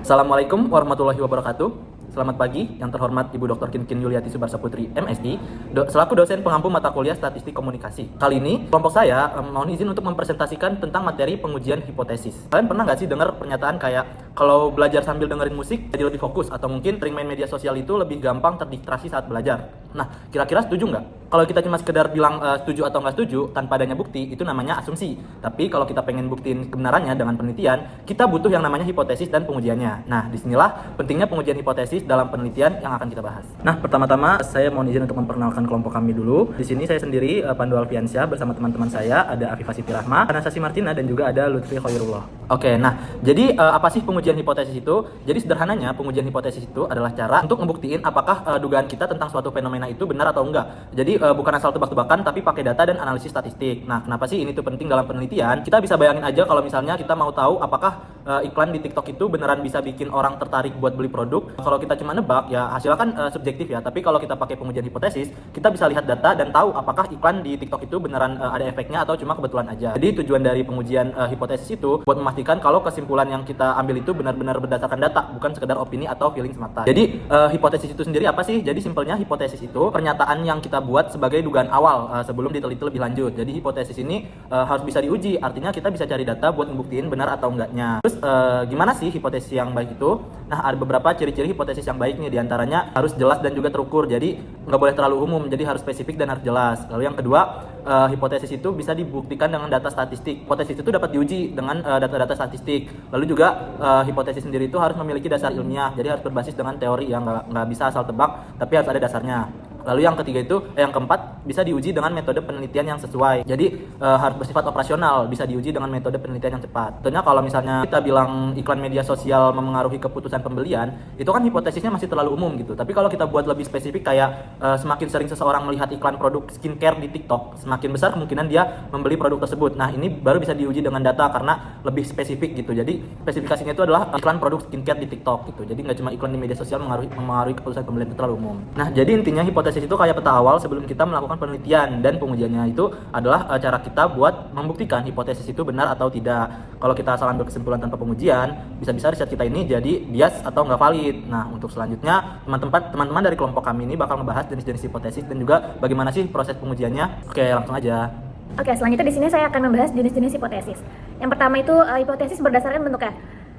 Assalamualaikum warahmatullahi wabarakatuh. Selamat pagi, yang terhormat Ibu Dr. Kinkin Yuliati Subarsa Putri, MSI, selaku dosen pengampu mata kuliah Statistik Komunikasi. Kali ini, kelompok saya mohon izin untuk mempresentasikan tentang materi pengujian hipotesis. Kalian pernah nggak sih dengar pernyataan kayak, kalau belajar sambil dengerin musik jadi lebih fokus, atau mungkin sering main media sosial itu lebih gampang terdistraksi saat belajar? Nah, kira-kira setuju nggak? Kalau kita cuma sekedar bilang setuju atau nggak setuju, tanpa adanya bukti, itu namanya asumsi. Tapi kalau kita pengen buktiin kebenarannya dengan penelitian, kita butuh yang namanya hipotesis dan pengujiannya. Nah, disinilah pentingnya pengujian hipotesis dalam penelitian yang akan kita bahas. Nah, pertama-tama saya mohon izin untuk memperkenalkan kelompok kami dulu. Di sini saya sendiri, Pandu Alfiansyah, bersama teman-teman saya, ada Afifah Siti Rahma, Anastasia Martina, dan juga ada Lutfi Khairullah. Oke, nah, jadi apa sih pengujian hipotesis itu? Jadi sederhananya, pengujian hipotesis itu adalah cara untuk ngebuktiin apakah dugaan kita tentang suatu fenomena itu benar atau enggak. Jadi bukan asal tebak-tebakan, tapi pakai data dan analisis statistik. Nah, kenapa sih ini tuh penting dalam penelitian? Kita bisa bayangin aja kalau misalnya kita mau tahu apakah iklan di TikTok itu beneran bisa bikin orang tertarik buat beli produk. Kalau kita cuma nebak, ya hasilnya kan subjektif ya. Tapi kalau kita pakai pengujian hipotesis, kita bisa lihat data dan tahu apakah iklan di TikTok itu beneran ada efeknya atau cuma kebetulan aja. Jadi tujuan dari pengujian hipotesis itu buat memastikan kalau kesimpulan yang kita ambil itu benar-benar berdasarkan data, bukan sekedar opini atau feeling semata. Jadi hipotesis itu sendiri apa sih? Jadi simpelnya hipotesis itu pernyataan yang kita buat sebagai dugaan awal sebelum diteliti lebih lanjut. Jadi hipotesis ini harus bisa diuji, artinya kita bisa cari data buat ngebuktiin benar atau enggaknya. Terus gimana sih hipotesis yang baik itu? Nah, ada beberapa ciri-ciri hipotesis yang baik nih, diantaranya harus jelas dan juga terukur. Jadi nggak boleh terlalu umum, jadi harus spesifik dan harus jelas. Lalu yang kedua, hipotesis itu bisa dibuktikan dengan data statistik. Hipotesis itu dapat diuji dengan data-data statistik. Lalu juga hipotesis sendiri itu harus memiliki dasar ilmiah, jadi harus berbasis dengan teori yang nggak bisa asal tebak, tapi harus ada dasarnya. Lalu yang ketiga itu, yang keempat, bisa diuji dengan metode penelitian yang sesuai. Jadi harus bersifat operasional, bisa diuji dengan metode penelitian yang cepat. Tentunya kalau misalnya kita bilang iklan media sosial memengaruhi keputusan pembelian, itu kan hipotesisnya masih terlalu umum gitu. Tapi kalau kita buat lebih spesifik kayak semakin sering seseorang melihat iklan produk skincare di TikTok, semakin besar kemungkinan dia membeli produk tersebut. Nah, ini baru bisa diuji dengan data karena lebih spesifik gitu. Jadi spesifikasinya itu adalah iklan produk skincare di TikTok gitu. Jadi nggak cuma iklan di media sosial memengaruhi keputusan pembelian itu terlalu umum. Nah, jadi intinya hipotesis itu kayak peta awal sebelum kita melakukan penelitian, dan pengujiannya itu adalah cara kita buat membuktikan hipotesis itu benar atau tidak. Kalau kita asal ambil kesimpulan tanpa pengujian, bisa-bisa riset kita ini jadi bias atau nggak valid. Nah, untuk selanjutnya teman-teman dari kelompok kami ini bakal ngebahas jenis-jenis hipotesis dan juga bagaimana sih proses pengujiannya. Oke, langsung aja. Oke, selanjutnya di sini saya akan membahas jenis-jenis hipotesis. Yang pertama itu hipotesis berdasarkan bentuknya.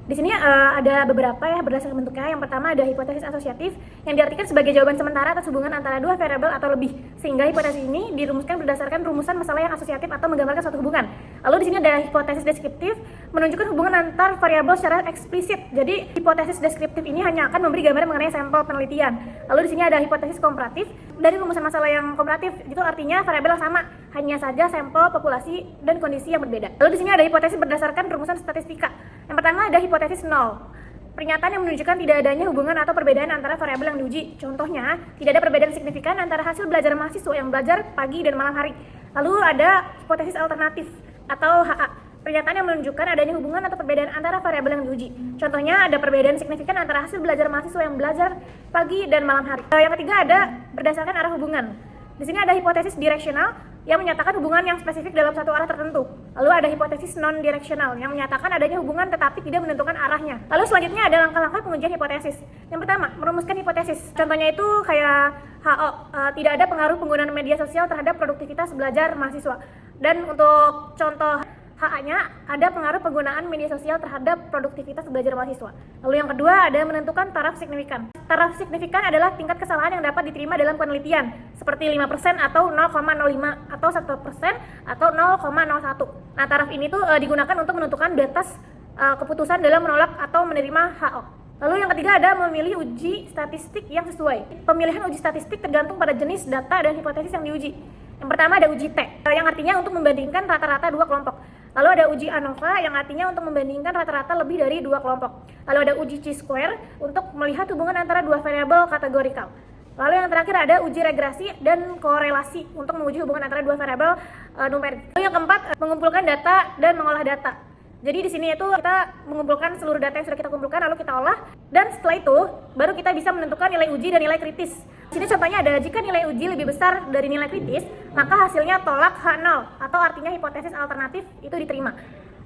Di sini ada beberapa ya berdasarkan bentuknya. Yang pertama ada hipotesis asosiatif yang diartikan sebagai jawaban sementara atas hubungan antara dua variabel atau lebih, sehingga hipotesis ini dirumuskan berdasarkan rumusan masalah yang asosiatif atau menggambarkan suatu hubungan. Lalu di sini ada hipotesis deskriptif menunjukkan hubungan antar variabel secara eksplisit. Jadi hipotesis deskriptif ini hanya akan memberi gambaran mengenai sampel penelitian. Lalu di sini ada hipotesis komparatif dari rumusan masalah yang komparatif, itu artinya variabel yang sama, hanya saja sampel, populasi, dan kondisi yang berbeda. Lalu di sini ada hipotesis berdasarkan rumusan statistika. Yang pertama ada hipotesis nol. Pernyataan yang menunjukkan tidak adanya hubungan atau perbedaan antara variabel yang diuji. Contohnya, tidak ada perbedaan signifikan antara hasil belajar mahasiswa yang belajar pagi dan malam hari. Lalu ada hipotesis alternatif atau HA. Pernyataan yang menunjukkan adanya hubungan atau perbedaan antara variabel yang diuji. Contohnya, ada perbedaan signifikan antara hasil belajar mahasiswa yang belajar pagi dan malam hari. Yang ketiga ada berdasarkan arah hubungan. Di sini ada hipotesis direksional yang menyatakan hubungan yang spesifik dalam satu arah tertentu. Lalu ada hipotesis non-direksional yang menyatakan adanya hubungan tetapi tidak menentukan arahnya. Lalu selanjutnya ada langkah-langkah pengujian hipotesis. Yang pertama, merumuskan hipotesis. Contohnya itu kayak HO, tidak ada pengaruh penggunaan media sosial terhadap produktivitas belajar mahasiswa. Dan untuk contoh HA-nya ada pengaruh penggunaan media sosial terhadap produktivitas belajar mahasiswa. Lalu yang kedua ada menentukan taraf signifikan. Taraf signifikan adalah tingkat kesalahan yang dapat diterima dalam penelitian, seperti 5% atau 0,05 atau 1% atau 0,01. Nah, taraf ini tuh digunakan untuk menentukan batas keputusan dalam menolak atau menerima HO. Lalu yang ketiga ada memilih uji statistik yang sesuai. Pemilihan uji statistik tergantung pada jenis data dan hipotesis yang diuji. Yang pertama ada uji T, yang artinya untuk membandingkan rata-rata dua kelompok. Lalu ada uji ANOVA yang artinya untuk membandingkan rata-rata lebih dari dua kelompok. Lalu ada uji Chi-square untuk melihat hubungan antara dua variabel kategorikal. Lalu yang terakhir ada uji regresi dan korelasi untuk menguji hubungan antara dua variabel numerik. Lalu yang keempat, mengumpulkan data dan mengolah data. Jadi di sini itu kita mengumpulkan seluruh data yang sudah kita kumpulkan, lalu kita olah, dan setelah itu baru kita bisa menentukan nilai uji dan nilai kritis. Di sini contohnya ada, jika nilai uji lebih besar dari nilai kritis, maka hasilnya tolak H0 atau artinya hipotesis alternatif itu diterima.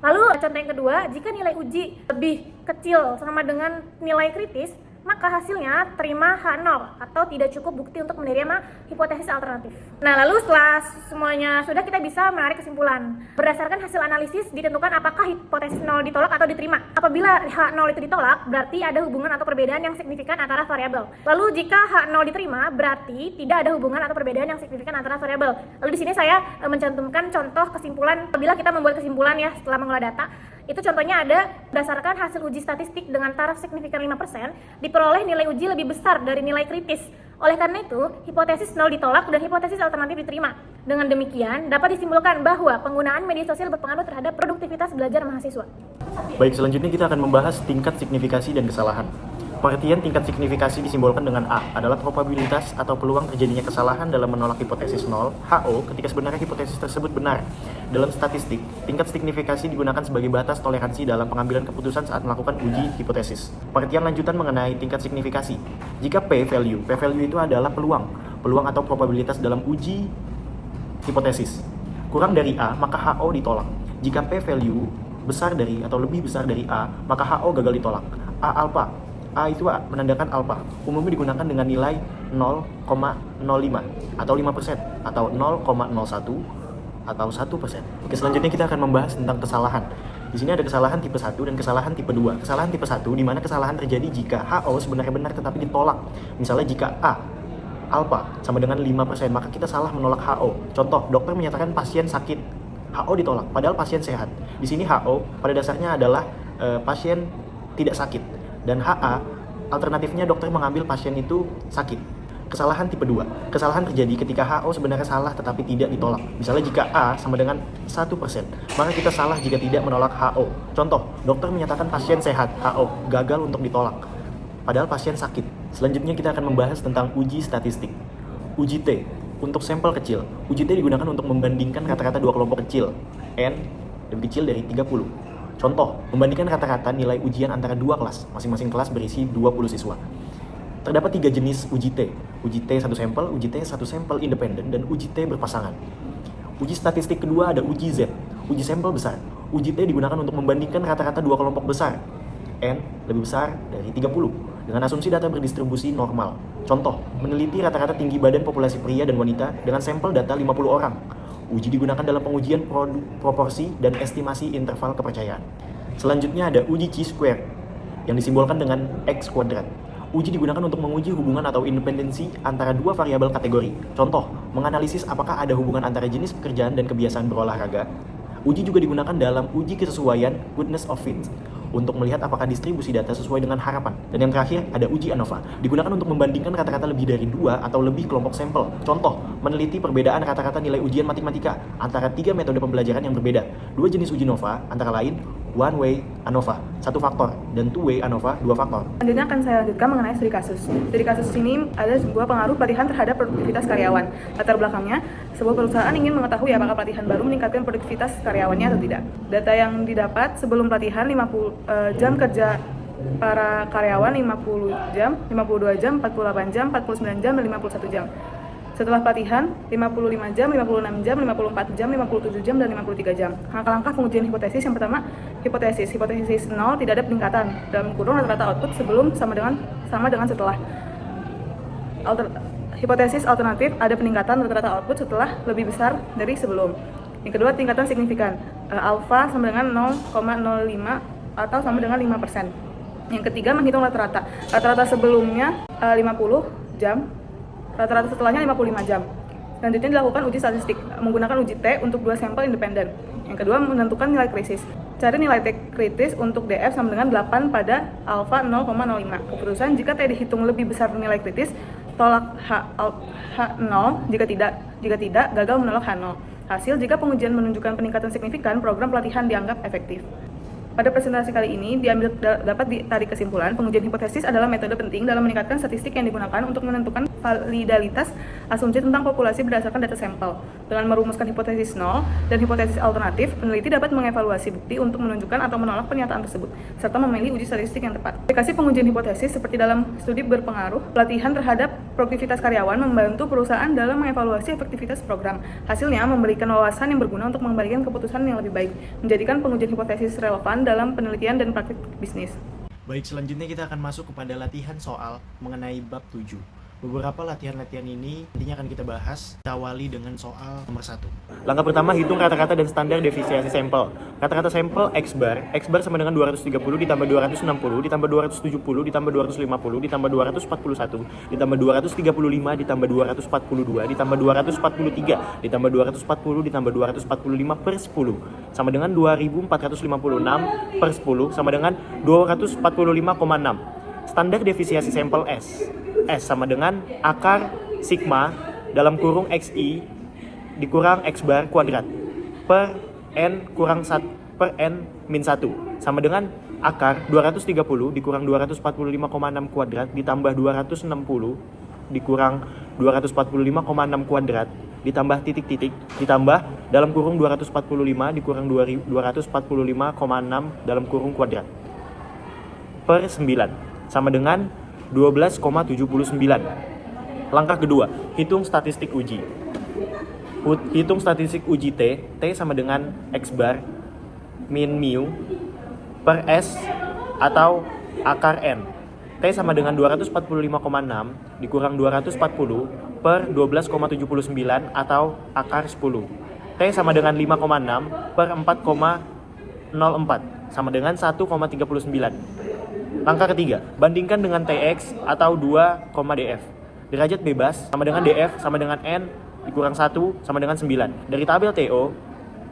Lalu contoh yang kedua, jika nilai uji lebih kecil sama dengan nilai kritis, maka hasilnya terima H0 atau tidak cukup bukti untuk menerima hipotesis alternatif. Nah, lalu setelah semuanya sudah, kita bisa menarik kesimpulan. Berdasarkan hasil analisis ditentukan apakah hipotesis 0 ditolak atau diterima. Apabila H0 itu ditolak, berarti ada hubungan atau perbedaan yang signifikan antara variabel. Lalu jika H0 diterima, berarti tidak ada hubungan atau perbedaan yang signifikan antara variabel. Lalu di sini saya mencantumkan contoh kesimpulan. Apabila kita membuat kesimpulan ya setelah mengolah data, itu contohnya ada berdasarkan hasil uji statistik dengan taraf signifikan 5%, diperoleh nilai uji lebih besar dari nilai kritis. Oleh karena itu, hipotesis 0 ditolak dan hipotesis alternatif diterima. Dengan demikian, dapat disimpulkan bahwa penggunaan media sosial berpengaruh terhadap produktivitas belajar mahasiswa. Baik, selanjutnya kita akan membahas tingkat signifikasi dan kesalahan. Pengertian tingkat signifikasi disimbolkan dengan A adalah probabilitas atau peluang terjadinya kesalahan dalam menolak hipotesis 0, HO, ketika sebenarnya hipotesis tersebut benar. Dalam statistik, tingkat signifikasi digunakan sebagai batas toleransi dalam pengambilan keputusan saat melakukan uji hipotesis. Pengertian lanjutan mengenai tingkat signifikasi. Jika P value itu adalah peluang atau probabilitas dalam uji hipotesis. Kurang dari A, maka HO ditolak. Jika P value besar dari atau lebih besar dari A, maka HO gagal ditolak. A alpha. A itu menandakan alpha. Umumnya digunakan dengan nilai 0,05 atau 5% atau 0,01 atau 1%. Oke, selanjutnya kita akan membahas tentang kesalahan. Di sini ada kesalahan tipe 1 dan kesalahan tipe 2. Kesalahan tipe 1 di mana kesalahan terjadi jika HO sebenarnya benar tetapi ditolak. Misalnya jika A alpha sama dengan 5%, maka kita salah menolak HO. Contoh, dokter menyatakan pasien sakit, HO ditolak, padahal pasien sehat. Di sini HO pada dasarnya adalah pasien tidak sakit. Dan HA, alternatifnya dokter mengambil pasien itu sakit. Kesalahan tipe 2. Kesalahan terjadi ketika HO sebenarnya salah tetapi tidak ditolak. Misalnya jika A sama dengan 1%, maka kita salah jika tidak menolak HO. Contoh, dokter menyatakan pasien sehat, HO gagal untuk ditolak, padahal pasien sakit. Selanjutnya kita akan membahas tentang uji statistik. Uji T. Untuk sampel kecil, uji T digunakan untuk membandingkan rata-rata dua kelompok kecil, N lebih kecil dari 30. Contoh, membandingkan rata-rata nilai ujian antara dua kelas, masing-masing kelas berisi 20 siswa. Terdapat 3 jenis uji T. Uji T satu sampel, uji T satu sampel independen, dan uji T berpasangan. Uji statistik kedua ada uji Z, uji sampel besar. Uji T digunakan untuk membandingkan rata-rata dua kelompok besar, N lebih besar dari 30, dengan asumsi data berdistribusi normal. Contoh, meneliti rata-rata tinggi badan populasi pria dan wanita dengan sampel data 50 orang. Uji digunakan dalam pengujian proporsi dan estimasi interval kepercayaan. Selanjutnya ada uji chi-square yang disimbolkan dengan X kuadrat. Uji digunakan untuk menguji hubungan atau independensi antara dua variabel kategori. Contoh, menganalisis apakah ada hubungan antara jenis pekerjaan dan kebiasaan berolahraga. Uji juga digunakan dalam uji kesesuaian goodness of fit untuk melihat apakah distribusi data sesuai dengan harapan. Dan yang terakhir ada uji ANOVA, digunakan untuk membandingkan rata-rata lebih dari 2 atau lebih kelompok sampel. Contoh, meneliti perbedaan rata-rata nilai ujian matematika antara 3 metode pembelajaran yang berbeda. 2 jenis uji NOVA antara lain one way ANOVA 1 faktor dan two way ANOVA 2 faktor. Selanjutnya akan saya lanjutkan mengenai studi kasus. Studi kasus ini ada sebuah pengaruh pelatihan terhadap produktivitas karyawan. Latar belakangnya, sebuah perusahaan ingin mengetahui apakah pelatihan baru meningkatkan produktivitas karyawannya atau tidak. Data yang didapat sebelum pelatihan 50 jam kerja para karyawan 50 jam, 52 jam, 48 jam, 49 jam, dan 51 jam. Setelah pelatihan 55 jam, 56 jam, 54 jam, 57 jam, dan 53 jam. Langkah-langkah pengujian hipotesis. Yang pertama, hipotesis 0 tidak ada peningkatan dalam kurung rata-rata output sebelum sama dengan setelah. Hipotesis alternatif ada peningkatan rata-rata output setelah lebih besar dari sebelum. Yang kedua, tingkatan signifikan. Alpha sama dengan 0,05 atau sama dengan 5%. Yang ketiga, menghitung rata-rata. Rata-rata sebelumnya 50 jam, rata-rata setelahnya 55 jam. Selanjutnya dilakukan uji statistik menggunakan uji T untuk 2 sampel independen. Yang kedua, menentukan nilai kritis. Cari nilai T kritis untuk DF sama dengan 8 pada alfa 0,05. Keputusan jika T dihitung lebih besar nilai kritis, tolak H0, jika tidak gagal menolak H0. Hasil, jika pengujian menunjukkan peningkatan signifikan, program pelatihan dianggap efektif. Pada presentasi kali ini dapat ditarik kesimpulan pengujian hipotesis adalah metode penting dalam meningkatkan statistik yang digunakan untuk menentukan validalitas asumsi tentang populasi berdasarkan data sampel. Dengan merumuskan hipotesis nol dan hipotesis alternatif, peneliti dapat mengevaluasi bukti untuk menunjukkan atau menolak pernyataan tersebut, serta memilih uji statistik yang tepat. Aplikasi pengujian hipotesis seperti dalam studi berpengaruh, pelatihan terhadap produktivitas karyawan membantu perusahaan dalam mengevaluasi efektivitas program. Hasilnya memberikan wawasan yang berguna untuk mengembalikan keputusan yang lebih baik, menjadikan pengujian hipotesis relevan dalam penelitian dan praktik bisnis. Baik, selanjutnya kita akan masuk kepada latihan soal mengenai bab 7. Beberapa latihan-latihan ini nantinya akan kita bahas. Kita awali dengan soal nomor 1. Langkah pertama, hitung kata-kata dan standar defisiensi sampel. Kata-kata sampel X bar sama dengan 230 ditambah 260 ditambah 270 ditambah 250 ditambah 241 ditambah 235 ditambah 242 ditambah 243 ditambah 240 ditambah 245 per 10 sama dengan 2456 per 10 sama dengan 245,6. Standar defisiensi sampel S sama dengan akar sigma dalam kurung XI dikurang X bar kuadrat per N kurang 1 per N min 1 sama dengan akar 230 dikurang 245,6 kuadrat ditambah 260 dikurang 245,6 kuadrat ditambah titik-titik ditambah dalam kurung 245 dikurang 245,6 dalam kurung kuadrat per 9 sama dengan 12,79. Langkah kedua, hitung statistik uji. Hitung statistik uji T sama dengan X bar min mu per S atau akar N. T sama dengan 245,6 dikurang 240 per 12,79 atau akar 10. T sama dengan 5,6 per 4,04 sama dengan 1,39. Langkah ketiga, bandingkan dengan TX atau 2, df. Derajat bebas sama dengan df sama dengan N dikurang 1 sama dengan 9. Dari tabel TO,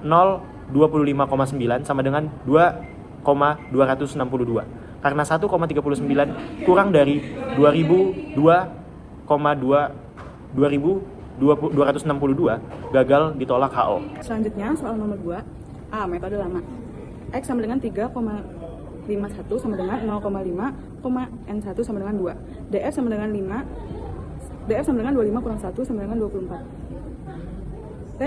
0,25,9 sama dengan 2,262. Karena 1,39 kurang dari 2.262 gagal ditolak HO. Selanjutnya soal nomor 2. A. Metode lama. X sama dengan 3,51 sama dengan 0,5, N1 sama dengan 2. DF sama dengan 25 kurang 1 sama dengan 24. T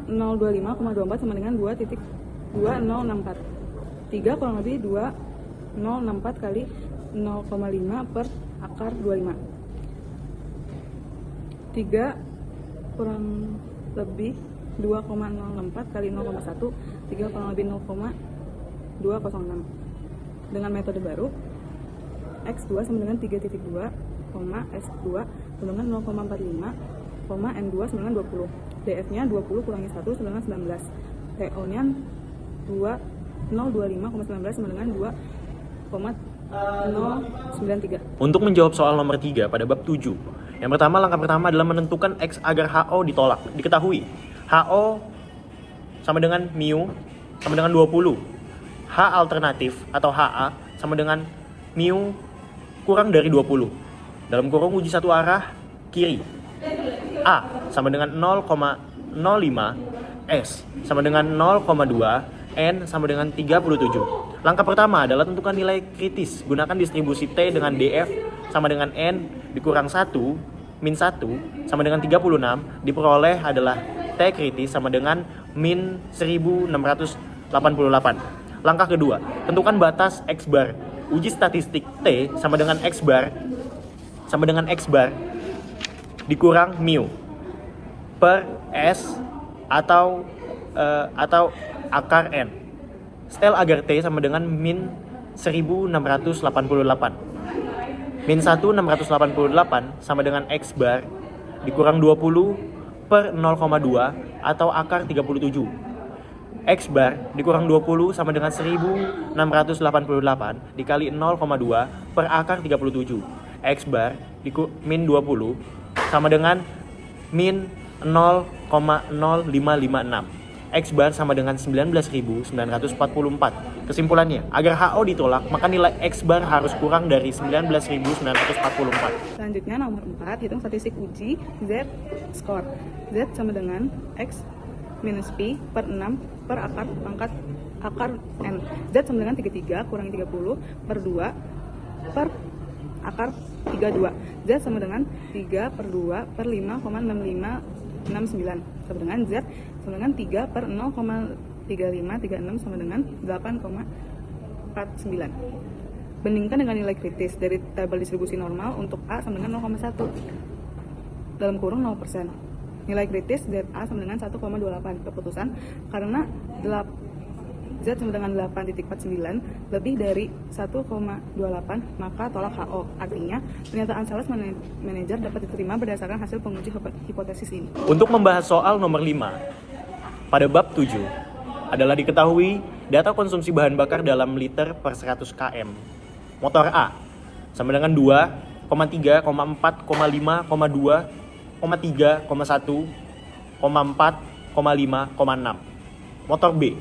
0.025,24 sama dengan 2.2064. 3 kurang lebih 2064 kali 0,5 per akar 25. 3 kurang lebih 2,064 kali 0,1. 3 kurang lebih 0,206. Dengan metode baru, X2 sama dengan 3.2, S2 sama dengan 0,45, N2 sama dengan 20. DF-nya 20 kurangi 1 sama dengan 19. TO-nya 025,19 sama dengan 2,093. Untuk menjawab soal nomor 3 pada bab 7, yang pertama, langkah pertama adalah menentukan X agar HO ditolak. Diketahui, HO sama dengan mu sama dengan 20. H alternatif atau HA sama dengan mu kurang dari 20. Dalam kurung uji satu arah kiri. A sama dengan 0,05, S sama dengan 0,2, N sama dengan 37. Langkah pertama adalah tentukan nilai kritis. Gunakan distribusi T dengan DF sama dengan N dikurang 1 min 1 sama dengan 36. Diperoleh adalah T kritis sama dengan min 1688. Langkah kedua, tentukan batas X bar. Uji statistik T sama dengan X bar dikurang mu per S atau akar N. Setel agar T sama dengan min 1688. Min 1688 sama dengan X bar dikurang 20 per 0,2 atau akar 37. X bar dikurang 20 sama dengan 1688 dikali 0,2 per akar 37. X bar min 20 sama dengan min 0,0556. X bar sama dengan 19.944. Kesimpulannya, agar HO ditolak, maka nilai X bar harus kurang dari 19.944. Selanjutnya nomor 4, hitung statistik uji Z skor. Z sama dengan X minus P per 6 per akar pangkat akar N. Z sama dengan 33 kurangi 30 per 2 per akar 32. Z sama dengan 3 per 2 per 5,6569 sama dengan Z sama dengan 3 per 0,3536 sama dengan 8,49. Bandingkan dengan nilai kritis dari tabel distribusi normal untuk A sama dengan 0,1 dalam kurung 0%. Nilai kritis Z A sama dengan 1,28. Keputusan karena Z sama dengan 8.49 lebih dari 1,28 maka tolak HO. Artinya pernyataan sales manager dapat diterima berdasarkan hasil penguji hipotesis ini. Untuk membahas soal nomor 5, pada bab 7 adalah diketahui data konsumsi bahan bakar dalam liter per 100 km. Motor A sama dengan 2, 3, 4, 5, 2, 3,1, 4, 5,6. Motor B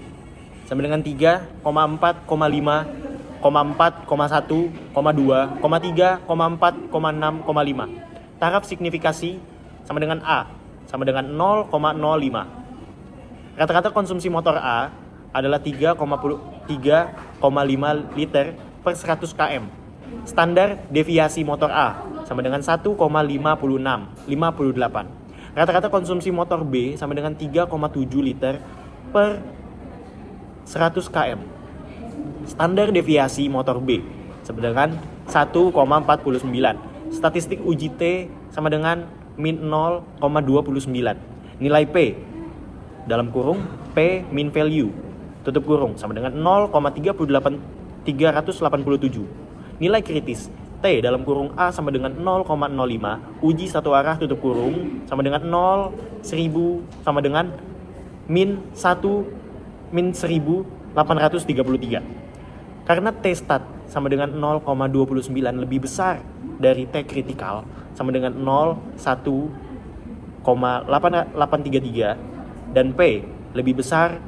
sama dengan 3, 4, 5, 4, 1, 2, 3, 4, 6,5. Taraf signifikasi sama dengan A sama dengan 0,05. Rata-rata konsumsi motor A adalah 3,5 liter per 100 km. Standar deviasi motor A sama dengan 1,58. Rata-rata konsumsi motor B sama dengan 3,7 liter per 100 km. Standar deviasi motor B sama dengan 1,49. Statistik uji T sama dengan min 0,29. Nilai P dalam kurung P min value tutup kurung sama dengan 0,387. Nilai kritis T dalam kurung A sama dengan 0,05. Uji satu arah tutup kurung sama dengan 0,1000 sama dengan min 1833. Karena T stat sama dengan 0,29 lebih besar dari T kritikal sama dengan 0,1833 dan P lebih besar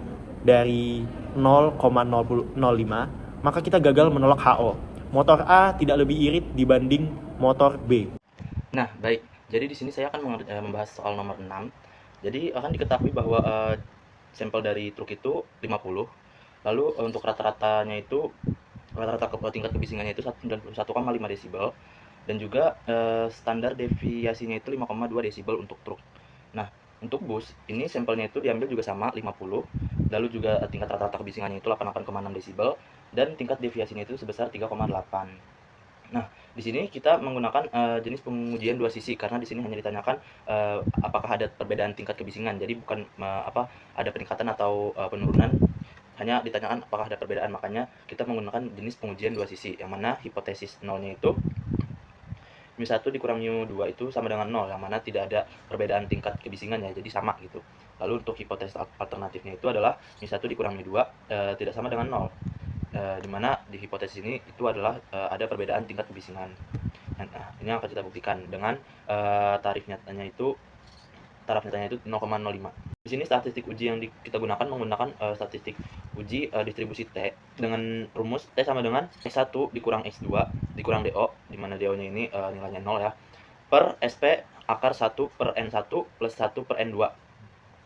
dari 0,005, maka kita gagal menolak HO. Motor A tidak lebih irit dibanding motor B. Nah, baik. Jadi di sini saya akan membahas soal nomor 6. Jadi akan diketahui bahwa sampel dari truk itu 50. Lalu untuk rata-rata tingkat kebisingannya itu 91,5 desibel dan juga standar deviasinya itu 5,2 desibel untuk truk. Nah, untuk bus ini sampelnya itu diambil juga sama 50. Lalu juga tingkat rata-rata kebisingannya itu 88,6 desibel dan tingkat deviasinya itu sebesar 3,8. Nah, di sini kita menggunakan jenis pengujian dua sisi karena di sini hanya ditanyakan apakah ada perbedaan tingkat kebisingan. Jadi bukan ada peningkatan atau penurunan, hanya ditanyakan apakah ada perbedaan. Makanya kita menggunakan jenis pengujian dua sisi, yang mana hipotesis nolnya itu mu1 dikurang mu2 itu sama dengan 0, yang mana tidak ada perbedaan tingkat kebisingan ya, jadi sama gitu. Lalu untuk hipotesis alternatifnya itu adalah mu1 dikurang mu2 tidak sama dengan 0. Dimana di hipotesis ini itu adalah ada perbedaan tingkat kebisingan. Nah, ini akan kita buktikan dengan taraf nyatanya itu 0,05. Di sini statistik uji yang kita gunakan menggunakan statistik uji distribusi T dengan rumus T sama dengan S1 dikurang S2 dikurang DO, di mana DO-nya ini nilainya 0 ya, per SP akar 1 per N1 plus 1 per N2.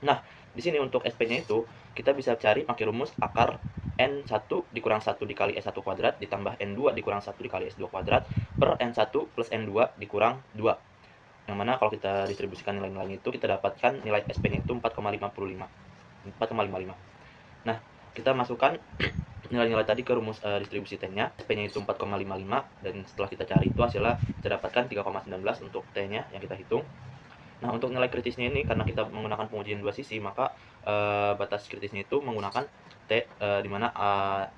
Nah, di sini untuk SP-nya itu kita bisa cari pakai rumus akar N1 dikurang 1 dikali S1 kuadrat ditambah N2 dikurang 1 dikali S2 kuadrat per N1 plus N2 dikurang 2. Yang mana kalau kita distribusikan nilai-nilainya itu kita dapatkan nilai SP-nya itu 4,55. Nah, kita masukkan nilai-nilai tadi ke rumus distribusi T-nya. SP-nya itu 4,55 dan setelah kita cari itu hasilnya kita dapatkan 3,19 untuk T-nya yang kita hitung. Nah, untuk nilai kritisnya ini karena kita menggunakan pengujian dua sisi, maka batas kritisnya itu menggunakan T di mana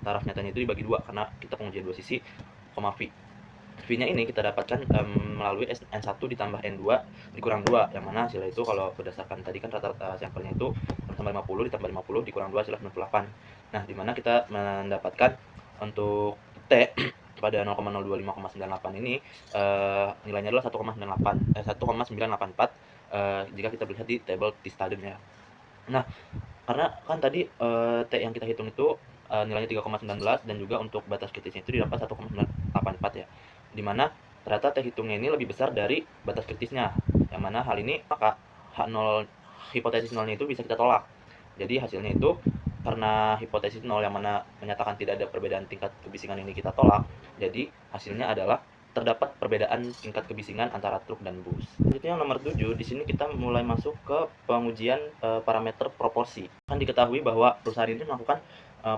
taraf nyatanya itu dibagi 2 karena kita pengujian dua sisi, V. V-nya ini kita dapatkan melalui N1 ditambah N2 dikurang 2, yang mana hasilnya itu kalau berdasarkan tadi kan rata-rata sampelnya itu tambah 50 ditambah 50 dikurang 2 hasilnya 98. Nah, dimana kita mendapatkan untuk T pada 0,025,98 ini nilainya adalah 1,984 jika kita lihat di tabel T-Student ya. Nah, karena kan tadi T yang kita hitung itu nilainya 3,19 dan juga untuk batas kritisnya itu didapat 1,984 ya. Dimana ternyata T hitungnya ini lebih besar dari batas kritisnya, yang mana hal ini maka H0 hipotesis nolnya itu bisa kita tolak. Jadi hasilnya itu karena hipotesis nol yang mana menyatakan tidak ada perbedaan tingkat kebisingan ini kita tolak, jadi hasilnya adalah terdapat perbedaan tingkat kebisingan antara truk dan bus. Selanjutnya yang nomor 7, di sini kita mulai masuk ke pengujian parameter proporsi. Kan diketahui bahwa perusahaan ini melakukan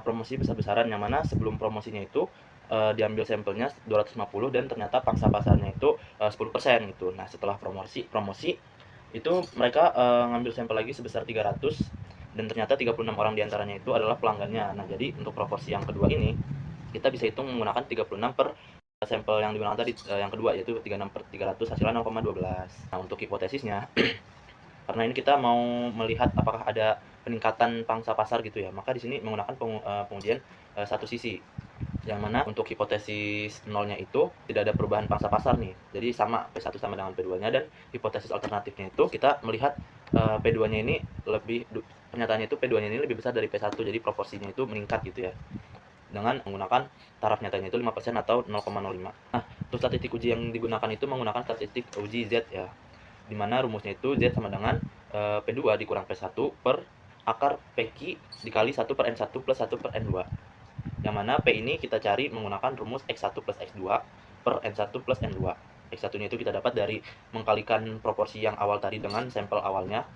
promosi besar-besaran, yang mana sebelum promosinya itu diambil sampelnya 250 dan ternyata pangsa pasarnya itu 10% gitu. Nah, setelah promosi itu mereka ngambil sampel lagi sebesar 300 dan ternyata 36 orang diantaranya itu adalah pelanggannya. Nah, jadi untuk proporsi yang kedua ini kita bisa hitung menggunakan 36 per sampel yang digunakan tadi, yang kedua, yaitu 36 per 300 hasilnya 0,12. Nah, untuk hipotesisnya karena ini kita mau melihat apakah ada peningkatan pangsa pasar gitu ya, maka di sini menggunakan pengujian satu sisi, yang mana untuk hipotesis nolnya itu tidak ada perubahan pangsa pasar nih, jadi sama P1 sama dengan P2 nya, dan hipotesis alternatifnya itu kita melihat P2 nya ini pernyataannya itu P2 nya ini lebih besar dari P1, jadi proporsinya itu meningkat gitu ya, dengan menggunakan taraf nyatanya itu 5% atau 0,05. Nah, untuk statistik uji yang digunakan itu menggunakan statistik uji Z ya, dimana rumusnya itu Z sama dengan P2 dikurang P1 per akar PQ dikali 1 per N1 plus 1 per N2, yang mana P ini kita cari menggunakan rumus X1 plus X2 per N1 plus N2. X1 nya itu kita dapat dari mengkalikan proporsi yang awal tadi dengan sampel awalnya,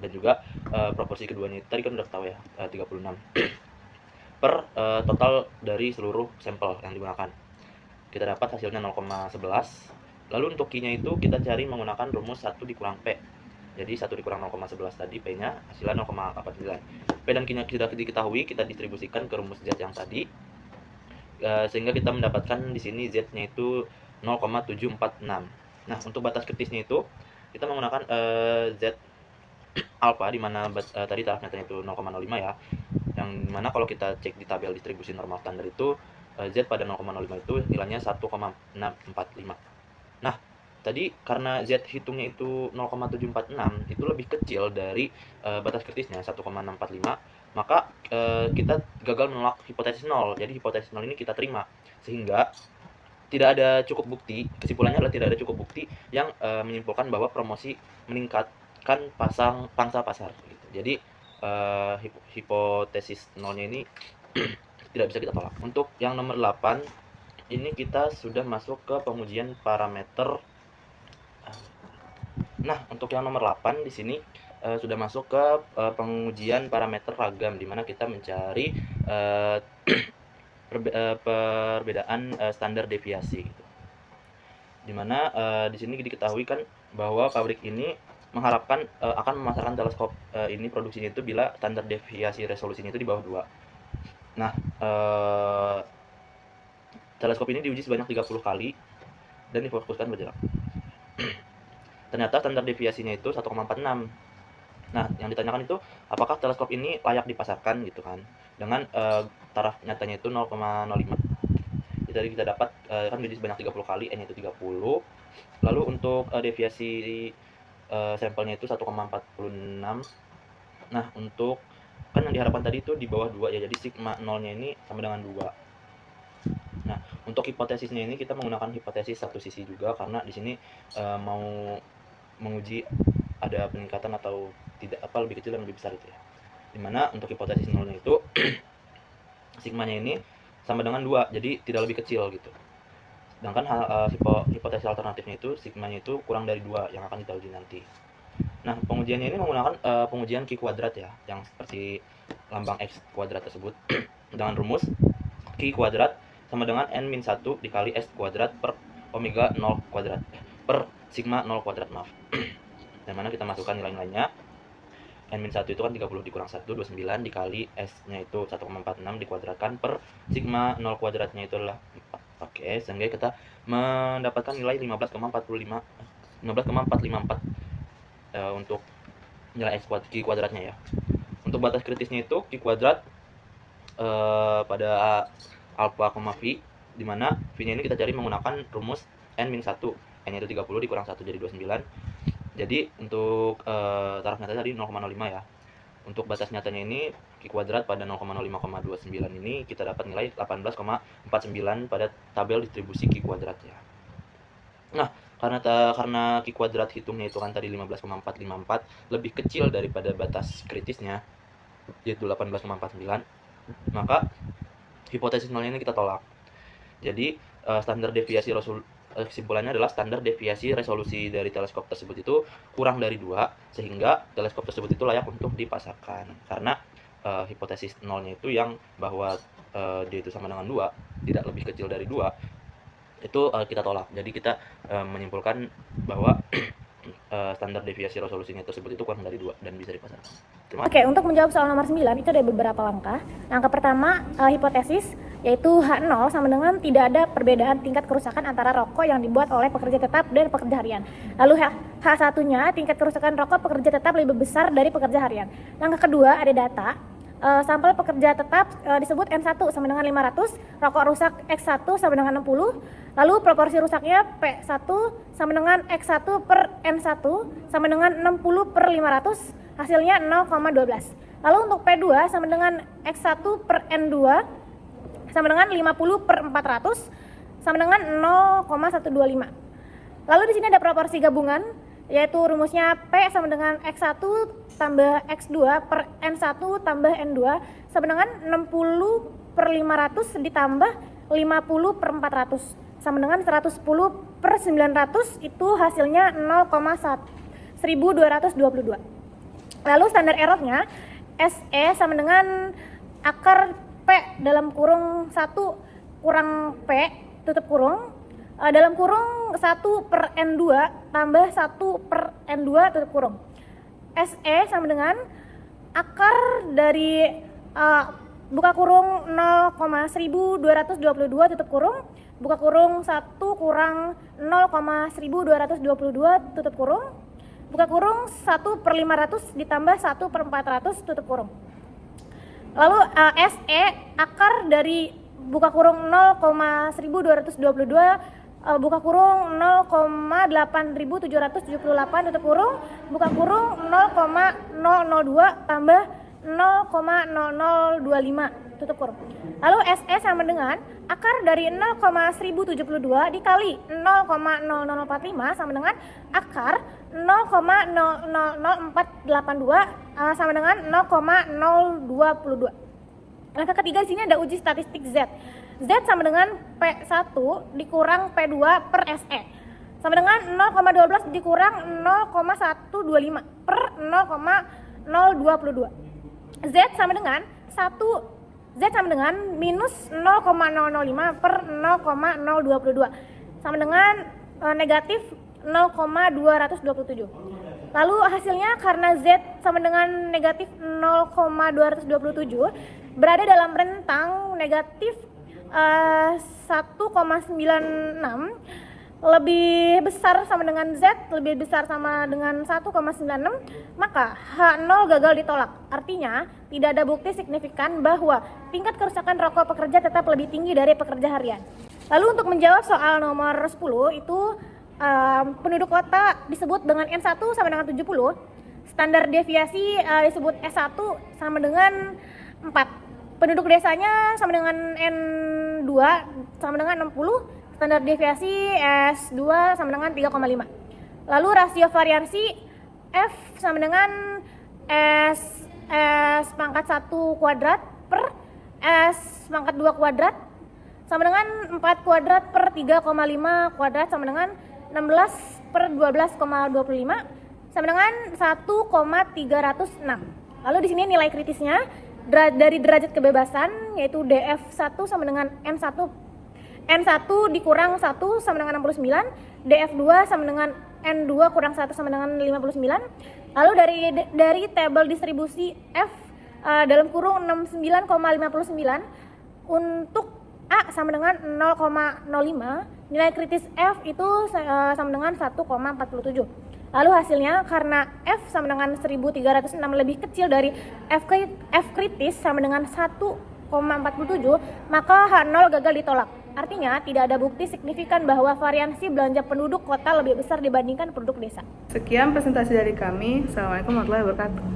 dan juga proporsi keduanya tadi kan udah tahu ya, 36 per total dari seluruh sampel yang digunakan. Kita dapat hasilnya 0,11. Lalu untuk Q-nya itu kita cari menggunakan rumus 1 dikurang P. Jadi 1 dikurang 0,11 tadi, P-nya hasilnya 0,49. P dan Q-nya sudah diketahui, kita distribusikan ke rumus Z yang tadi. Sehingga kita mendapatkan di sini Z-nya itu 0,746. Nah, untuk batas kritisnya itu kita menggunakan Z alpha, di mana tadi taraf nyatanya itu 0,05 ya, yang mana kalau kita cek di tabel distribusi normal standar itu Z pada 0,05 itu nilainya 1,645. Nah, tadi karena Z hitungnya itu 0,746 itu lebih kecil dari batas kritisnya 1,645, maka kita gagal menolak hipotesis nol. Jadi hipotesis nol ini kita terima, sehingga tidak ada cukup bukti. Kesimpulannya adalah tidak ada cukup bukti yang menyimpulkan bahwa promosi meningkatkan pangsa pasar gitu. Jadi hipotesis nolnya ini tidak bisa kita tolak. Untuk yang nomor 8 ini kita sudah masuk ke pengujian parameter. Nah, untuk yang nomor 8 di sini sudah masuk ke pengujian parameter ragam, di mana kita mencari perbedaan standar deviasi gitu. Dimana di sini diketahui kan bahwa pabrik ini mengharapkan akan memasarkan teleskop ini produksinya itu bila standar deviasi resolusinya itu di bawah 2. Nah, teleskop ini diuji sebanyak 30 kali dan difokuskan berjarak. Ternyata standar deviasinya itu 1,46. Nah, yang ditanyakan itu apakah teleskop ini layak dipasarkan gitu kan, dengan taraf nyatanya itu 0,05. Jadi kita dapat kan diuji sebanyak 30 kali, N itu 30. Lalu untuk deviasi sampelnya itu 1,46. Nah, untuk kan yang diharapkan tadi itu di bawah 2 ya, jadi sigma nolnya ini sama dengan 2. Nah, untuk hipotesisnya ini kita menggunakan hipotesis satu sisi juga, karena di sini mau menguji ada peningkatan atau tidak, apa lebih kecil dan lebih besar itu ya. Dimana untuk hipotesis nolnya itu sigmanya ini sama dengan 2, jadi tidak lebih kecil gitu. Sedangkan hipotesis alternatifnya itu sigmanya itu kurang dari 2 yang akan kita uji nanti. Nah, pengujiannya ini menggunakan pengujian Q kuadrat ya, yang seperti lambang X kuadrat tersebut dengan rumus Q kuadrat sama dengan N-1 dikali S kuadrat per omega 0 kuadrat per sigma 0 kuadrat, maaf. Yang mana kita masukkan nilai-nilainya. N-1 itu kan 30 dikurang 1, 29 dikali S-nya itu 1,46 dikuadratkan per sigma 0 kuadratnya itu adalah 4. Oke, sehingga kita mendapatkan nilai 15,454 untuk nilai Q kuadratnya ya. Untuk batas kritisnya itu Q kuadrat pada alpha, V, dimana V-nya ini kita cari menggunakan rumus N-1, N-nya itu 30 dikurang 1 jadi 29. Jadi untuk taraf nyata tadi 0,05 ya. Untuk batas nyatanya ini Q kuadrat pada 0,05,29 ini kita dapat nilai 18,49 pada tabel distribusi Q kuadrat ya. Nah, karena Q kuadrat hitungnya itu kan tadi 15,454 lebih kecil daripada batas kritisnya, yaitu 18,49, maka hipotesis nolnya ini kita tolak. Jadi standar deviasi kesimpulannya adalah standar deviasi resolusi dari teleskop tersebut itu kurang dari 2, sehingga teleskop tersebut itu layak untuk dipasarkan. Karena hipotesis nolnya itu yang bahwa dia itu sama dengan 2, tidak lebih kecil dari 2, itu kita tolak. Jadi kita menyimpulkan bahwa standar deviasi resolusinya tersebut itu kurang dari 2 dan bisa dipasarkan. Oke, untuk menjawab soal nomor 9 itu ada beberapa langkah. Langkah pertama, hipotesis, yaitu H0 sama dengan tidak ada perbedaan tingkat kerusakan antara rokok yang dibuat oleh pekerja tetap dan pekerja harian. Lalu H1-nya, tingkat kerusakan rokok pekerja tetap lebih besar dari pekerja harian. Langkah kedua, ada data. Sampel pekerja tetap disebut N1 sama dengan 500, rokok rusak X1 sama dengan 60, lalu proporsi rusaknya P1 sama dengan X1 per N1 sama dengan 60 per 500, hasilnya 0,12. Lalu untuk P2 sama dengan X1 per N2 sama dengan 50 per 400 sama dengan 0,125. Lalu di sini ada proporsi gabungan, yaitu rumusnya P sama dengan X1 tambah X2 per N1 tambah N2 sama dengan 60 per 500 ditambah 50 per 400 sama dengan 110 per 900, itu hasilnya 0,1222. Lalu standar errornya SE sama dengan akar P dalam kurung 1 kurang P tutup kurung dalam kurung 1 per N2 tambah 1 per N2 tutup kurung. SE sama dengan akar dari buka kurung 0,1222 tutup kurung, buka kurung 1 kurang 0,1222 tutup kurung, buka kurung 1 per 500 ditambah 1 per 400 tutup kurung. Lalu SE akar dari buka kurung 0,1222 buka kurung 0,8778 tutup kurung, buka kurung 0,002 tambah 0,0025 tutup kurung. Lalu SE sama dengan akar dari 0,1072 dikali 0,0045 sama dengan akar 0,00482 sama dengan 0,022. Langkah ketiga di sini ada uji statistik Z. Z sama dengan P1 dikurang P2 per SE sama dengan 0,12 dikurang 0,125 per 0,022. Z sama dengan minus 0,005 per 0,022 sama dengan negatif 0,227. Lalu hasilnya karena Z sama dengan negatif 0,227 berada dalam rentang negatif 1,96, lebih besar sama dengan Z, lebih besar sama dengan 1,96, maka H0 gagal ditolak. Artinya tidak ada bukti signifikan bahwa tingkat kerusakan rokok pekerja tetap lebih tinggi dari pekerja harian. Lalu untuk menjawab soal nomor 10 itu penduduk kota disebut dengan N1 sama dengan 70, standar deviasi disebut S1 sama dengan 4. Penduduk desanya sama dengan N2 sama dengan 60, standar deviasi S2 sama dengan 3,5. Lalu rasio variansi F sama dengan S pangkat 1 kuadrat per S pangkat 2 kuadrat sama dengan 4 kuadrat per 3,5 kuadrat sama dengan 16 per 12,25 sama dengan 1,306. Lalu di sini nilai kritisnya dari derajat kebebasan yaitu DF1 sama dengan N1 dikurang 1 sama dengan 69, DF2 sama dengan N2 kurang 1 sama dengan 59. Lalu dari tabel distribusi F dalam kurung 69,59 untuk A sama dengan 0,05, nilai kritis F itu sama dengan 1,47. Lalu hasilnya karena F sama dengan 1306 lebih kecil dari F kritis sama dengan 1,47, maka H0 gagal ditolak. Artinya tidak ada bukti signifikan bahwa variansi belanja penduduk kota lebih besar dibandingkan penduduk desa. Sekian presentasi dari kami. Assalamualaikum warahmatullahi wabarakatuh.